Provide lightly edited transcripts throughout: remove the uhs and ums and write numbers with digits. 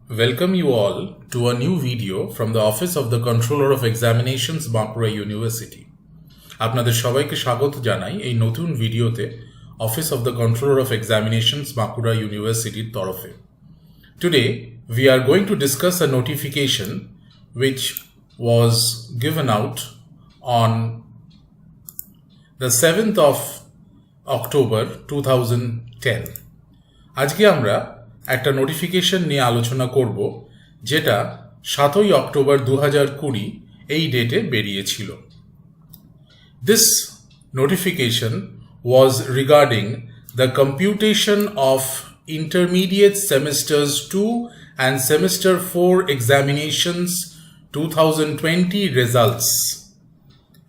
Welcome you all to a new video from the Office of the Controller of Examinations, Bankura University. আপনাদের সবাইকে স্বাগত জানাই এই নতুন ভিডিওতে Office of the Controller of Examinations, Bankura University তরফে। Today we are going to discuss a notification which was given out on the 7th of October 2010. আজকে আমরা একটা নোটিফিকেশন নিয়ে আলোচনা করব যেটা 7ই অক্টোবর 2020 এই ডেটে বেরিয়েছিল। This notification was regarding the computation of intermediate semesters 2 and semester 4 examinations 2020 results.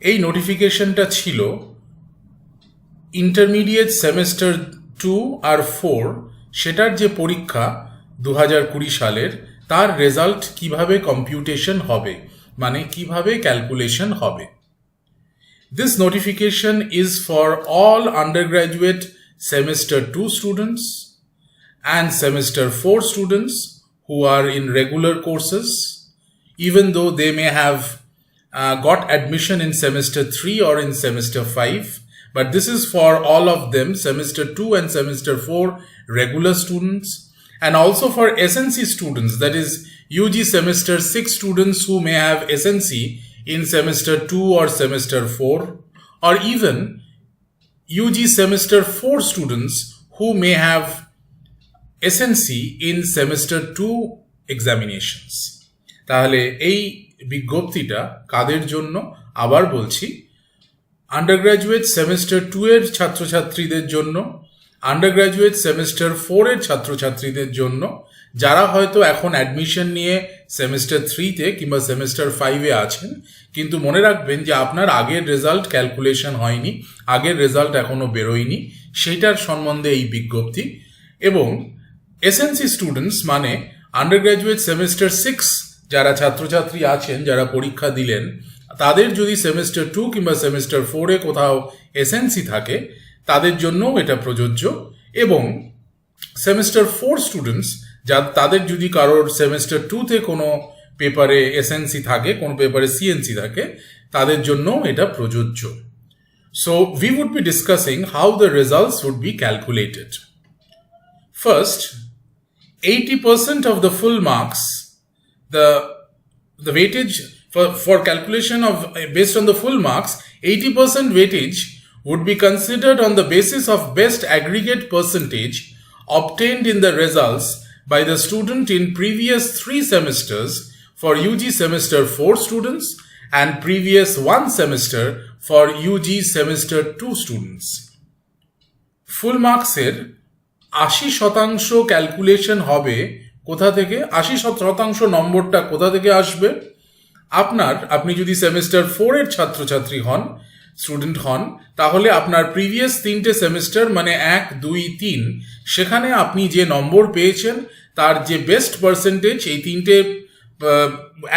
এই নোটিফিকেশনটা ছিল ইন্টারমিডিয়েট সেমেস্টার 2 আর 4 সেটার যে পরীক্ষা 2020 সালের তার রেজাল্ট কিভাবে কম্পিউটেশন হবে, মানে কিভাবে ক্যালকুলেশন হবে। This notification is for all undergraduate semester 2 students and semester 4 students who are in regular courses, even though they may have got admission in semester 3 or in semester 5. But this is for all of them, semester 2 and semester 4 regular students, and also for SNC students, that is UG semester 6 students who may have SNC in semester 2 or semester 4, or even UG semester 4 students who may have SNC in semester 2 examinations. তাহলে এই বিজ্ঞপ্তিটা কাদের জন্য আবার বলছি, undergraduate semester 2 এর ছাত্রছাত্রীদের জন্য, undergraduate semester 4 এর ছাত্রছাত্রীদের জন্য, যারা হয়তো এখন অ্যাডমিশন নিয়ে সেমেস্টার 3-তে কিংবা সেমেস্টার 5-এ আছেন, কিন্তু মনে রাখবেন যে আপনার আগের রেজাল্ট ক্যালকুলেশন হয়নি, আগের রেজাল্ট এখনো বেরোয়নি, সেইটার সম্বন্ধে এই বিজ্ঞপ্তি। এবং এসএনসি স্টুডেন্টস মানে আন্ডারগ্র্যাজুয়েট সেমেস্টার 6 যারা ছাত্রছাত্রী আছেন, যারা পরীক্ষা দিলেন, তাদের যদি সেমেস্টার 2 কিংবা সেমেস্টার 4-এ কোথাও এসএনসি থাকে তাদের জন্যও এটা প্রযোজ্য। এবং সেমেস্টার 4 স্টুডেন্টস তাদের যদি কারোর সেমেস্টার 2-তে কোনো পেপারে এসএনসি থাকে, কোনো পেপারে সিএনসি থাকে, তাদের জন্যও এটা প্রযোজ্য। So we would be discussing how the results would be calculated. First, 80% of the full marks, the weightage for calculation of based on the full marks, 80% weightage would be considered on the basis of best aggregate percentage obtained in the results by the student in previous 3 semesters for UG semester 4 students and previous 1 semester for UG semester 2 students. Full marks এর 80% calculation হবে কোথা থেকে? 80% নম্বরটা কোথা থেকে আসবে? আপনি যদি সেমেস্টার 4 এর ছাত্রছাত্রী হন, স্টুডেন্ট হন, তাহলে আপনার প্রিভিয়াস 3টে সেমেস্টার মানে 1, 2, 3 সেখানে আপনি যে নম্বর পেয়েছেন তার যে বেস্ট পার্সেন্টেজ, এই 3টে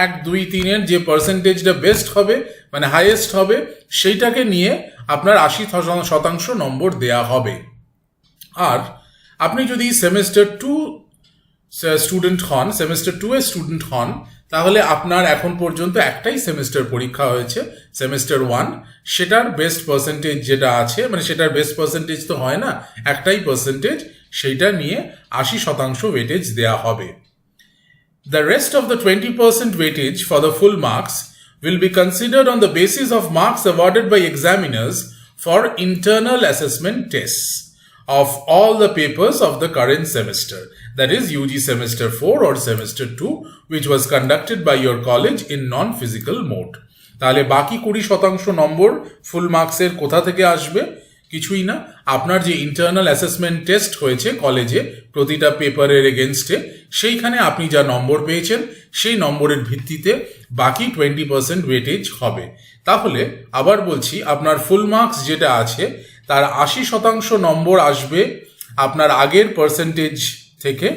1, 2, 3 এর যে পার্সেন্টেজটা বেস্ট হবে মানে হাইয়েস্ট হবে, সেইটাকে নিয়ে আপনার 80% নম্বর দেয়া হবে। আর আপনি যদি সেমেস্টার 2 স্টুডেন্ট হন, সেমেস্টার 2 এর স্টুডেন্ট হন, তাহলে আপনার এখন পর্যন্ত একটাই সেমেস্টার পরীক্ষা হয়েছে, সেমেস্টার 1, সেটার বেস্ট পার্সেন্টেজ যেটা আছে, মানে সেটার বেস্ট পার্সেন্টেজ তো হয় না, একটাই পার্সেন্টেজ, সেইটা নিয়ে 80% ওয়েটেজ দেয়া হবে। The rest of the 20% weightage for the full marks will be considered on the basis of marks awarded by examiners for internal assessment tests of all the papers of the current semester, that is UG semester 4 or semester 2, which was conducted by your college in non-physical mode. তাহলে বাকি 20% নম্বর ফুল মার্কসের কোথা থেকে আসবে? কিছুই না, আপনার যে ইন্টারনাল অ্যাসেসমেন্ট টেস্ট হয়েছে কলেজে প্রতিটা পেপারের এগেনস্টে, সেইখানে আপনি যা নম্বর পেয়েছেন সেই নম্বরের ভিত্তিতে বাকি 20% ওয়েটেজ হবে। তাহলে আবার বলছি, আপনার ফুল মার্কস যেটা আছে তার 80% নম্বর আসবে আপনার আগের পার্সেন্টেজ থেকে,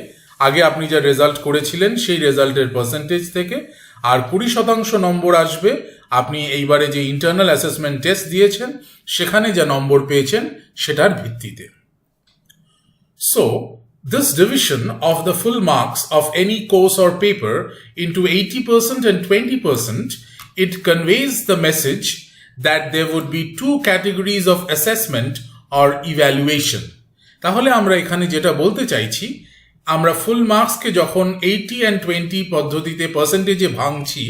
আগে আপনি যা রেজাল্ট করেছিলেন সেই রেজাল্টের পার্সেন্টেজ থেকে, আর 20% নম্বর আসবে আপনি এইবারে যে ইন্টারনাল অ্যাসেসমেন্ট টেস্ট দিয়েছেন সেখানে যা নম্বর পেয়েছেন সেটার ভিত্তিতে। So This division of the full marks of any course or paper into 80% and 20%, it conveys the message that there would be two categories of assessment or evaluation. তাহলে আমরা এখানে যেটা বলতে চাইছি, আমরা ফুল মার্কসকে যখন 80 and 20 পদ্ধতিতে পার্সেন্টেজে ভাঙছি,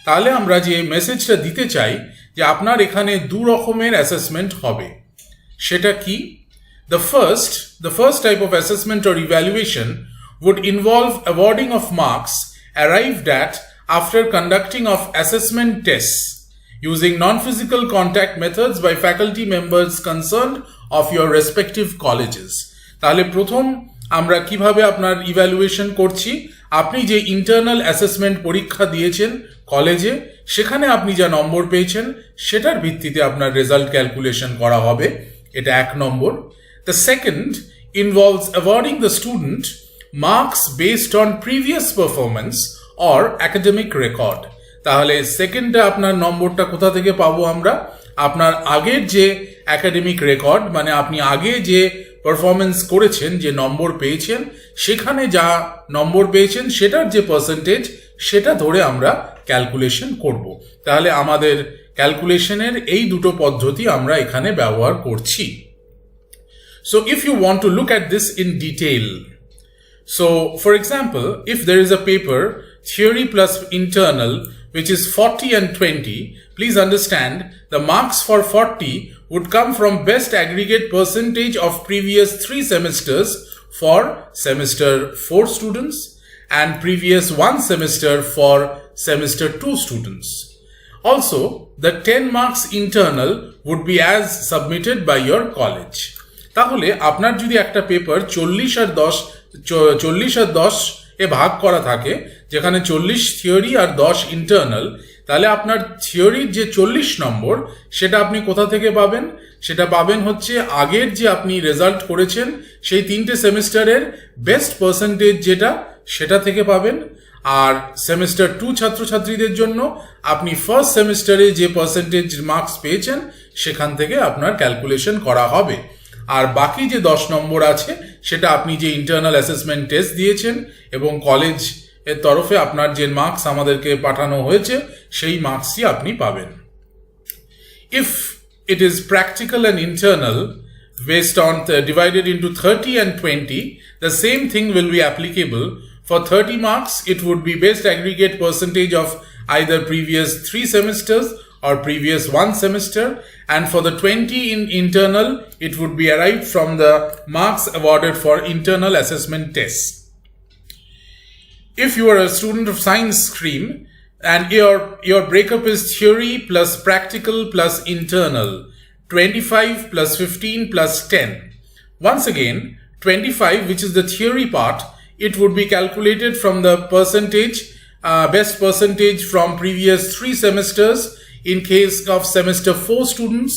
তাহলে আমরা যে মেসেজটা দিতে চাই যে আপনার এখানে দু রকমের অ্যাসেসমেন্ট হবে। সেটা কি? The first type of assessment or evaluation would involve awarding of marks arrived at after conducting of assessment tests using non-physical contact methods by faculty members concerned of your respective colleges. তাহলে প্রথম আমরা কিভাবে আপনার evaluation করছি, আপনি যে internal assessment পরীক্ষা দিয়েছেন কলেজে, সেখানে আপনি যা নম্বর পেয়েছেন সেটার ভিত্তিতে আপনার রেজাল্ট ক্যালকুলেশন করা হবে। এটা এক নম্বর। The second involves awarding the student marks based on previous performance or academic record. তাহলে সেকেন্ডে আপনার নম্বরটা কোথা থেকে পাবো আমরা? আপনার আগের যে একাডেমিক রেকর্ড, মানে আপনি আগে যে পারফরমেন্স করেছেন, যে নম্বর পেয়েছেন, সেখানে যা নম্বর পেয়েছেন সেটার যে পার্সেন্টেজ, সেটা ধরে আমরা ক্যালকুলেশন করব। তাহলে আমাদের ক্যালকুলেশনের এই দুটো পদ্ধতি আমরা এখানে ব্যবহার করছি। So if you want to look at this in detail, so for example, if there is a paper, theory plus internal, which is 40 and 20, please understand the marks for 40 would come from best aggregate percentage of previous 3 semesters for semester 4 students and previous 1 semester for semester 2 students. Also, the 10 marks internal would be as submitted by your college. তাহলে আপনার যদি একটা paper 40 আর 10 এ ভাগ করা থাকে, যেখানে 40 theory আর 10 internal, তাহলে আপনার থিওরির যে 40 নম্বর সেটা আপনি কোথা থেকে পাবেন? সেটা পাবেন হচ্ছে আগের যে আপনি রেজাল্ট করেছেন সেই 3টে সেমিস্টারের বেস্ট পার্সেন্টেজ যেটা, সেটা থেকে পাবেন। আর সেমিস্টার 2 ছাত্রছাত্রীদের জন্য আপনি ফার্স্ট সেমিস্টারে যে পার্সেন্টেজ মার্কস পেয়েছেন সেখান থেকে আপনার ক্যালকুলেশন করা হবে। আর বাকি যে 10 নম্বর আছে সেটা আপনি যে ইন্টারনাল অ্যাসেসমেন্ট টেস্ট দিয়েছেন এবং কলেজ এর তরফে আপনার যে মার্কস আমাদেরকে পাঠানো হয়েছে সেই মার্কসই আপনি পাবেন। If it is practical and internal based on divided into 30 and 20, the same thing will be applicable. For 30 marks, it would be best aggregate percentage of either previous 3 semesters or previous 1 semester, and for the 20 in internal, it would be arrived from the marks awarded for internal assessment tests. If you are a student of science stream and your breakup is theory plus practical plus internal, 25 plus 15 plus 10. Once again, 25, which is the theory part, it would be calculated from the percentage, best percentage from previous 3 semesters in case of semester 4 students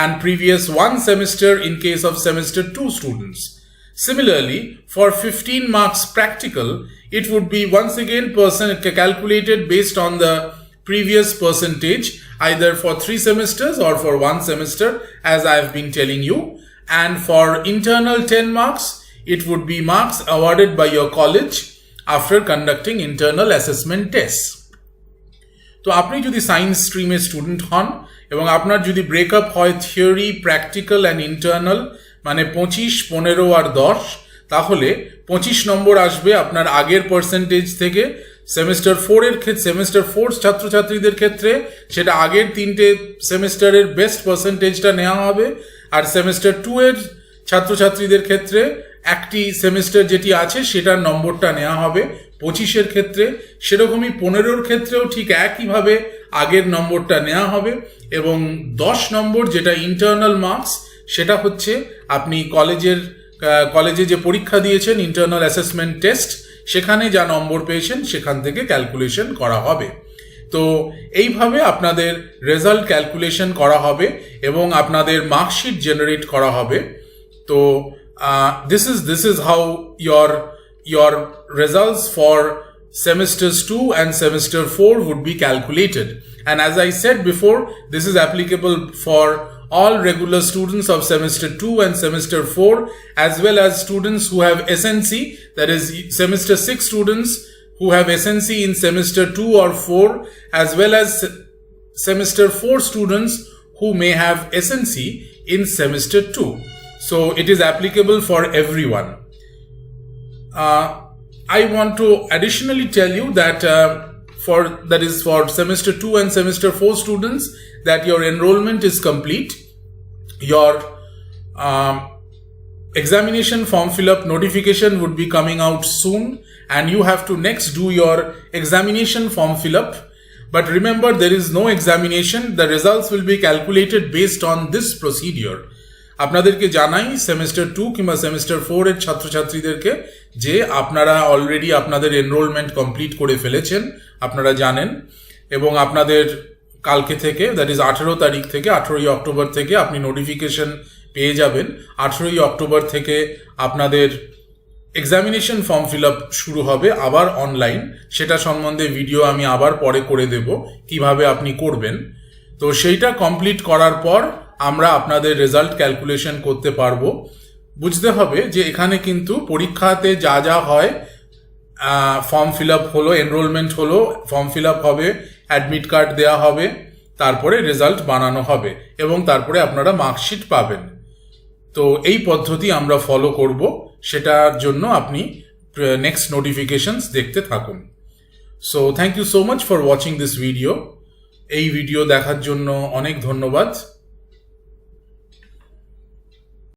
and previous 1 semester in case of semester 2 students. Similarly, for 15 marks practical, it would be once again calculated based on the previous percentage, either for 3 semesters or for 1 semester, as I have been telling you. And for internal 10 marks, it would be marks awarded by your college after conducting internal assessment tests. তো আপনি যদি science স্ট্রিমের student হন এবং আপনার যদি breakup হয় theory, practical and internal, মানে 25, 15 আর 10, তাহলে 25 নম্বর আসবে আপনার আগের পার্সেন্টেজ থেকে। সেমিস্টার 4 ছাত্রছাত্রীদের ক্ষেত্রে সেটা আগের 3টে সেমিস্টারের বেস্ট পার্সেন্টেজটা নেওয়া হবে। আর সেমিস্টার 2 এর ছাত্রছাত্রীদের ক্ষেত্রে একটি সেমিস্টার যেটি আছে সেটার নম্বরটা নেওয়া হবে 25-এর ক্ষেত্রে। সেরকমই 15-র ক্ষেত্রেও ঠিক একইভাবে আগের নম্বরটা নেওয়া হবে। এবং 10 নম্বর যেটা ইন্টারনাল মার্কস, সেটা হচ্ছে আপনি কলেজে যে পরীক্ষা দিয়েছেন ইন্টারনাল অ্যাসেসমেন্ট টেস্ট, সেখানে যা নম্বর পেয়েছেন সেখান থেকে ক্যালকুলেশন করা হবে। তো এইভাবে আপনাদের রেজাল্ট ক্যালকুলেশন করা হবে এবং আপনাদের মার্কশিট জেনারেট করা হবে। তো this is how your results for semesters 2 and semester 4 would be calculated. And as I said before, this is applicable for all regular students of semester 2 and semester 4, as well as students who have SNC, that is semester 6 students who have SNC in semester 2 or 4, as well as semester 4 students who may have SNC in semester 2. So it is applicable for everyone. I want to additionally tell you that for semester 2 and semester 4 students, that your enrollment is complete. Your examination form fill-up notification would be coming out soon, and you have to next do your examination form fill-up. But remember, there is no examination. The results will be calculated based on this procedure. আপনাদেরকে জানাই semester 2 কিংবা semester 4 এর ছাত্রছাত্রীদেরকে যে আপনারা already আপনাদের enrolment complete করে ফেলেছেন, আপনারা জানেন, এবং আপনাদের কালকে থেকে, দ্যাট ইজ 18 তারিখ থেকে 18ই অক্টোবর থেকে আপনি নোটিফিকেশন পেয়ে যাবেন। 18ই অক্টোবর থেকে আপনাদের এক্সামিনেশন ফর্ম ফিল আপ শুরু হবে আবার অনলাইন। সেটা সম্বন্ধে ভিডিও আমি আবার পরে করে দেব কিভাবে আপনি করবেন। তো সেইটা কমপ্লিট করার পর আমরা আপনাদের রেজাল্ট ক্যালকুলেশন করতে পারবো। বুঝতে হবে যে এখানে কিন্তু পরীক্ষাতে যা যা হয়, ফর্ম ফিল আপ হলো, এনরোলমেন্ট হলো, ফর্ম ফিল আপ হবে, অ্যাডমিট কার্ড দেওয়া হবে, তারপরে রেজাল্ট বানানো হবে এবং তারপরে আপনারা মার্কশিট পাবেন। তো এই পদ্ধতি আমরা ফলো করব, সেটার জন্য আপনি নেক্সট নোটিফিকেশনস দেখতে থাকুন। So thank you so much for watching this video. এই ভিডিও দেখার জন্য অনেক ধন্যবাদ।